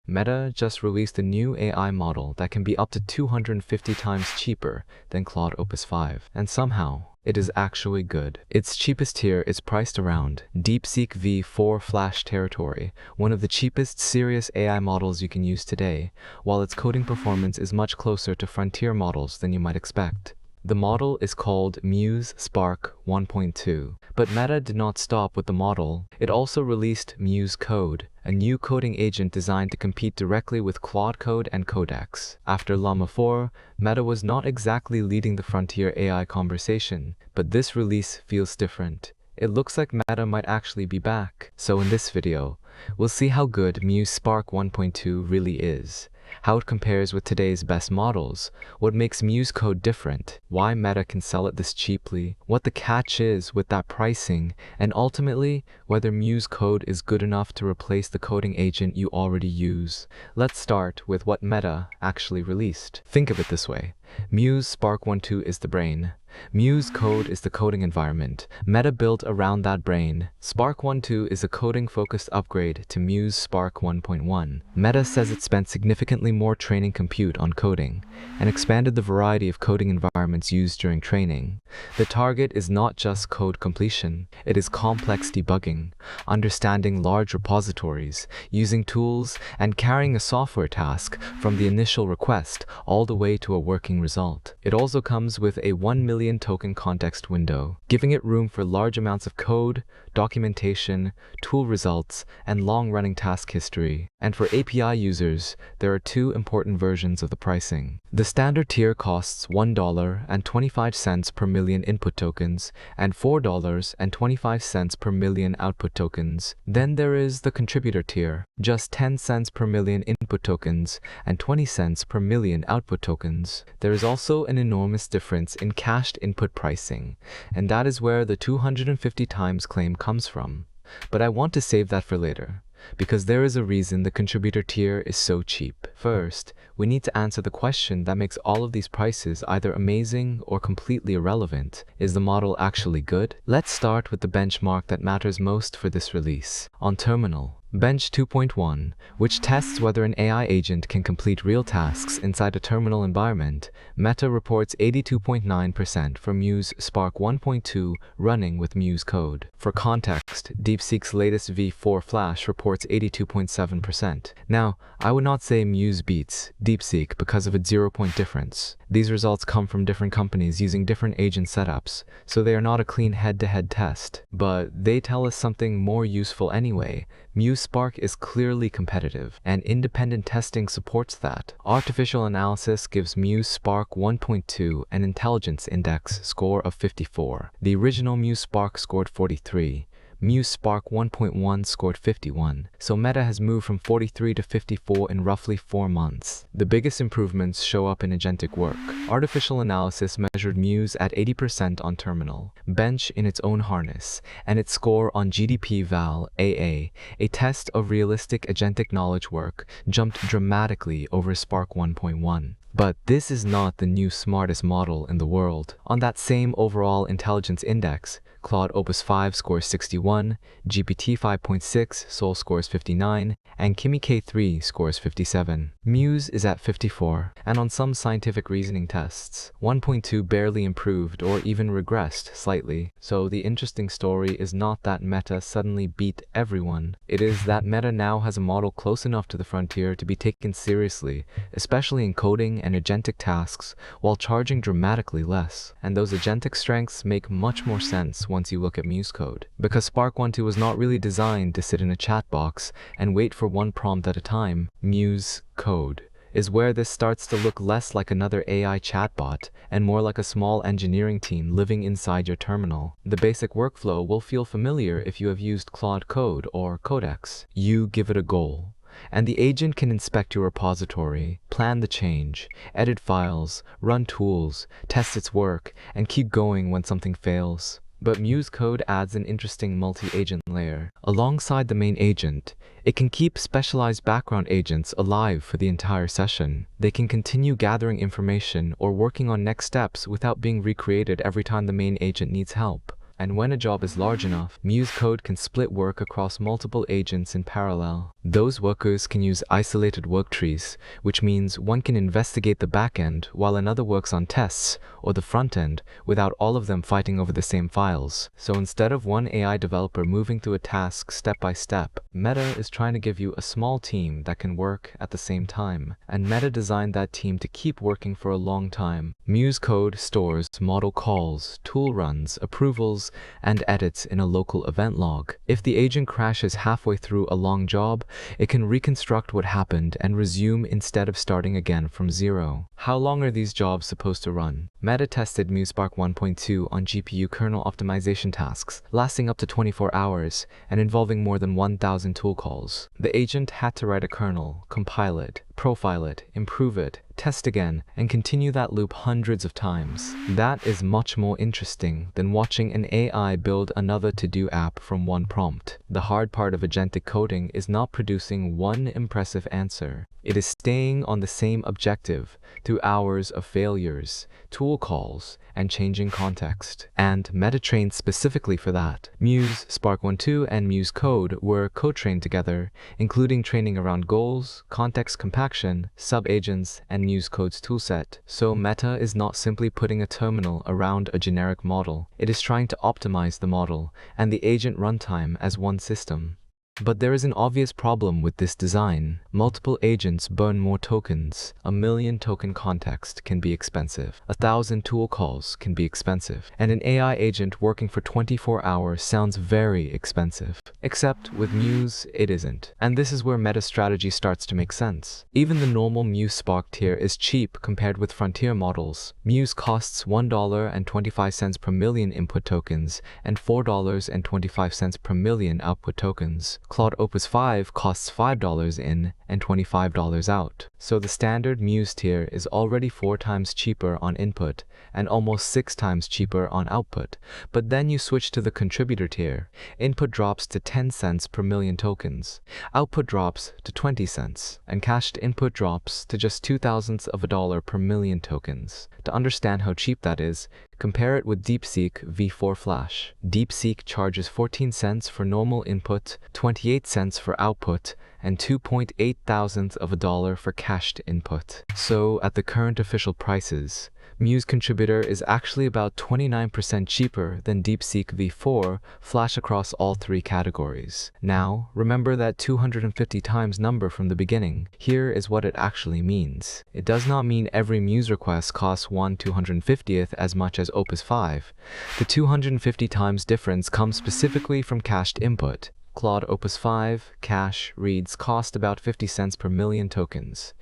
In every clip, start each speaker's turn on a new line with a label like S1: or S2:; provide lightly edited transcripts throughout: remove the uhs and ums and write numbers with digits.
S1: Meta just released a new AI model that can be up to 250 times cheaper than Claude Opus 5, and somehow, it is actually good. Its cheapest tier is priced around DeepSeek v4 Flash territory, one of the cheapest serious AI models you can use today, while its coding performance is much closer to frontier models than you might expect. The model is called Muse Spark 1.2, but Meta did not stop with the model. It also released Muse Code, a new coding agent designed to compete directly with Claude Code and Codex. After Llama 4, Meta was not exactly leading the frontier AI conversation, but this release feels different. It looks like Meta might actually be back. So in this video, we'll see how good Muse Spark 1.2 really is, how it compares with today's best models, what makes Muse Code different, why Meta can sell it this cheaply, what the catch is with that pricing, and ultimately, whether Muse Code is good enough to replace the coding agent you already use. Let's start with what Meta actually released. Think of it this way. Muse Spark 1.2 is the brain. Muse Code is the coding environment. Meta built around that brain. Spark 1.2 is a coding-focused upgrade to Muse Spark 1.1. Meta says it spent significantly more training compute on coding and expanded the variety of coding environments used during training. The target is not just code completion, it is complex debugging, understanding large repositories, using tools, and carrying a software task from the initial request all the way to a working result. It also comes with a 1 million token context window, giving it room for large amounts of code, documentation, tool results, and long-running task history. And for API users, there are two important versions of the pricing. The standard tier costs $1.25 per million input tokens and $4.25 per million output tokens. Then there is the contributor tier, just 10 cents per million input tokens and 20 cents per million output tokens. There is also an enormous difference in cached input pricing, and that is where the 250 times claim comes from. But I want to save that for later, because there is a reason the contributor tier is so cheap. First, we need to answer the question that makes all of these prices either amazing or completely irrelevant. Is the model actually good? Let's start with the benchmark that matters most for this release. On terminal, Bench 2.1, which tests whether an AI agent can complete real tasks inside a terminal environment, Meta reports 82.9% for Muse Spark 1.2 running with Muse Code. For context, DeepSeek's latest v4 Flash reports 82.7%. Now, I would not say Muse beats DeepSeek because of its 0-point difference. These results come from different companies using different agent setups, so they are not a clean head-to-head test. But they tell us something more useful anyway. Muse Spark is clearly competitive, and independent testing supports that. Artificial analysis gives Muse Spark 1.2 an intelligence index score of 54. The original Muse Spark scored 43. Muse Spark 1.1 scored 51, so Meta has moved from 43 to 54 in roughly 4 months. The biggest improvements show up in agentic work. Artificial analysis measured Muse at 80% on terminal, Bench in its own harness, and its score on GDP-Val AA, a test of realistic agentic knowledge work, jumped dramatically over Spark 1.1. But this is not the new smartest model in the world. On that same overall intelligence index, Claude Opus 5 scores 61, GPT 5.6 Sol scores 59, and Kimi K3 scores 57. Muse is at 54, and on some scientific reasoning tests, 1.2 barely improved or even regressed slightly. So the interesting story is not that Meta suddenly beat everyone. It is that Meta now has a model close enough to the frontier to be taken seriously, especially in coding and agentic tasks, while charging dramatically less. And those agentic strengths make much more sense once you look at Muse Code. Because Spark 1.2 was not really designed to sit in a chat box and wait for one prompt at a time, Muse Code is where this starts to look less like another AI chatbot and more like a small engineering team living inside your terminal. The basic workflow will feel familiar if you have used Claude Code or Codex. You give it a goal, and the agent can inspect your repository, plan the change, edit files, run tools, test its work, and keep going when something fails. But Muse Code adds an interesting multi-agent layer. Alongside the main agent, it can keep specialized background agents alive for the entire session. They can continue gathering information or working on next steps without being recreated every time the main agent needs help. And when a job is large enough, Muse Code can split work across multiple agents in parallel. Those workers can use isolated work trees, which means one can investigate the backend while another works on tests, or the front end, without all of them fighting over the same files. So instead of one AI developer moving through a task step by step, Meta is trying to give you a small team that can work at the same time. And Meta designed that team to keep working for a long time. Muse Code stores model calls, tool runs, approvals, and edits in a local event log. If the agent crashes halfway through a long job, it can reconstruct what happened and resume instead of starting again from zero. How long are these jobs supposed to run? Meta tested Muse Spark 1.2 on GPU kernel optimization tasks, lasting up to 24 hours and involving more than 1,000 tool calls. The agent had to write a kernel, compile it, profile it, improve it, test again, and continue that loop hundreds of times. That is much more interesting than watching an AI build another to-do app from one prompt. The hard part of agentic coding is not producing one impressive answer. It is staying on the same objective through hours of failures, tool calls, and changing context. And Meta trained specifically for that. Muse Spark 1.2 and Muse Code were co-trained together, including training around goals, context compaction, sub-agents, and Muse Code's toolset. So Meta is not simply putting a terminal around a generic model. It is trying to optimize the model and the agent runtime as one system. But there is an obvious problem with this design. Multiple agents burn more tokens. 1,000,000 token context can be expensive. 1,000 tool calls can be expensive. And an AI agent working for 24 hours sounds very expensive. Except with Muse, it isn't. And this is where Meta's strategy starts to make sense. Even the normal Muse Spark tier is cheap compared with frontier models. Muse costs $1.25 per million input tokens and $4.25 per million output tokens. Claude Opus 5 costs $5 in and $25 out. So the standard Muse tier is already 4 times cheaper on input and almost 6 times cheaper on output. But then you switch to the contributor tier. Input drops to 10 cents per million tokens. Output drops to 20 cents. And cached input drops to just 0.02 of a dollar per million tokens. To understand how cheap that is, compare it with DeepSeek v4 Flash. DeepSeek charges 14 cents for normal input, 28 cents for output, and 2.8 thousandths of a dollar for cached input. So at the current official prices, Muse Contributor is actually about 29% cheaper than DeepSeek v4 Flash across all 3 categories. Now, remember that 250 times number from the beginning. Here is what it actually means. It does not mean every Muse request costs 1/250th as much as Opus 5. The 250 times difference comes specifically from cached input. Claude Opus 5 cache reads cost about 50 cents per million tokens.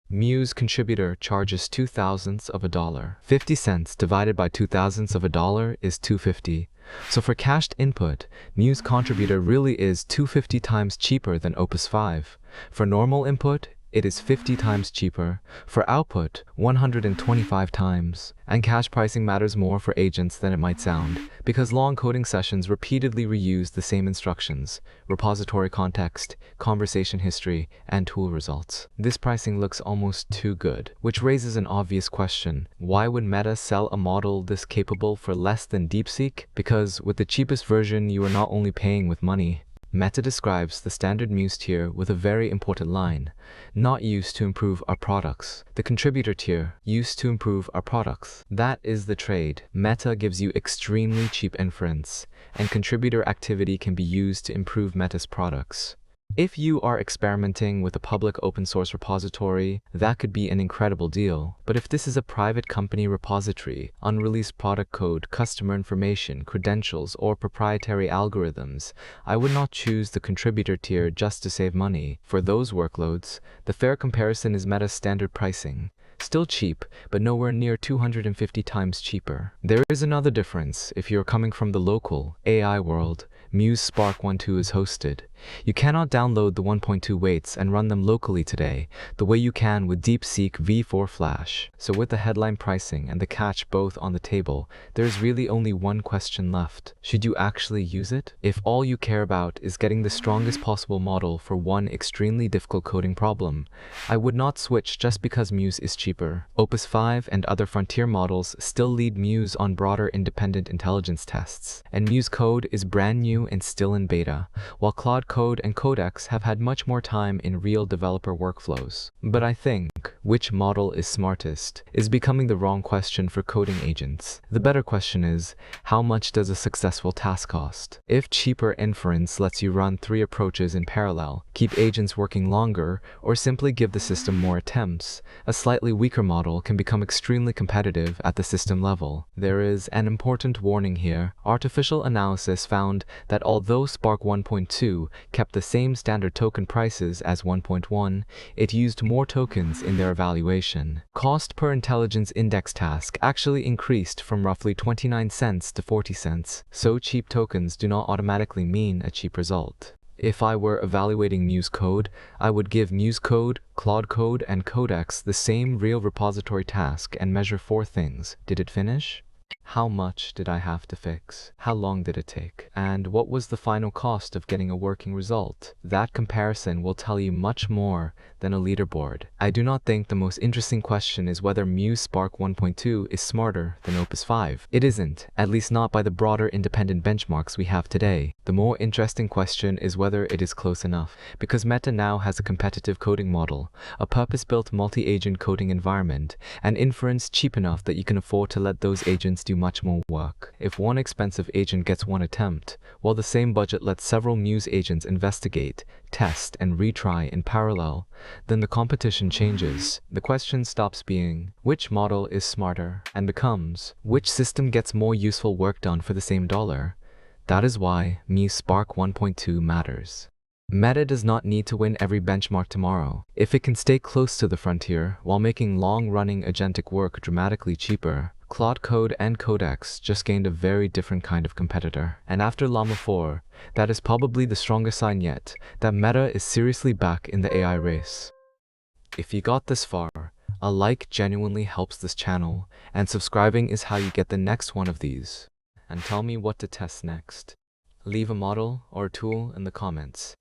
S1: Muse Contributor charges 0.02 of a dollar. 50 cents divided by 0.02 of a dollar is 250. So for cached input, Muse Contributor really is 250 times cheaper than Opus 5. For normal input, it is 50 times cheaper. For output, 125 times. And cache pricing matters more for agents than it might sound, because long coding sessions repeatedly reuse the same instructions, repository context, conversation history, and tool results. This pricing looks almost too good, which raises an obvious question. Why would Meta sell a model this capable for less than DeepSeek? Because with the cheapest version, you are not only paying with money. Meta describes the standard Muse tier with a very important line: not used to improve our products. The contributor tier, used to improve our products. That is the trade. Meta gives you extremely cheap inference, and contributor activity can be used to improve Meta's products. If you are experimenting with a public open source repository, that could be an incredible deal. But if this is a private company repository, unreleased product code, customer information, credentials, or proprietary algorithms, I would not choose the contributor tier just to save money. For those workloads, the fair comparison is Meta's standard pricing. Still cheap, but nowhere near 250 times cheaper. There is another difference if you're coming from the local AI world. Muse Spark 1.2 is hosted. You cannot download the 1.2 weights and run them locally today, the way you can with DeepSeek V4 Flash. So with the headline pricing and the catch both on the table, there's really only one question left. Should you actually use it? If all you care about is getting the strongest possible model for one extremely difficult coding problem, I would not switch just because Muse is cheaper. Opus 5 and other frontier models still lead Muse on broader independent intelligence tests, and Muse Code is brand new and still in beta, while Claude Code and Codex have had much more time in real developer workflows. But I think which model is smartest is becoming the wrong question for coding agents. The better question is, how much does a successful task cost? If cheaper inference lets you run 3 approaches in parallel, keep agents working longer, or simply give the system more attempts, a slightly weaker model can become extremely competitive at the system level. There is an important warning here. Artificial analysis found that although Spark 1.2 kept the same standard token prices as 1.1, it used more tokens in their evaluation. Cost per intelligence index task actually increased from roughly 29 cents to 40 cents, so cheap tokens do not automatically mean a cheap result. If I were evaluating Muse Code, I would give Muse Code, Claude Code, and Codex the same real repository task and measure 4 things. Did it finish? How much did I have to fix? How long did it take? And what was the final cost of getting a working result? That comparison will tell you much more than a leaderboard. I do not think the most interesting question is whether Muse Spark 1.2 is smarter than Opus 5. It isn't, at least not by the broader independent benchmarks we have today. The more interesting question is whether it is close enough, because Meta now has a competitive coding model, a purpose-built multi-agent coding environment, and inference cheap enough that you can afford to let those agents do much more work. If one expensive agent gets one attempt, while the same budget lets several Muse agents investigate, test, and retry in parallel, then the competition changes. The question stops being, which model is smarter, and becomes, which system gets more useful work done for the same dollar? That is why Muse Spark 1.2 matters. Meta does not need to win every benchmark tomorrow. If it can stay close to the frontier while making long-running agentic work dramatically cheaper, Claude Code and Codex just gained a very different kind of competitor. And after Llama 4, that is probably the strongest sign yet that Meta is seriously back in the AI race. If you got this far, a like genuinely helps this channel, and subscribing is how you get the next one of these. And tell me what to test next. Leave a model or a tool in the comments.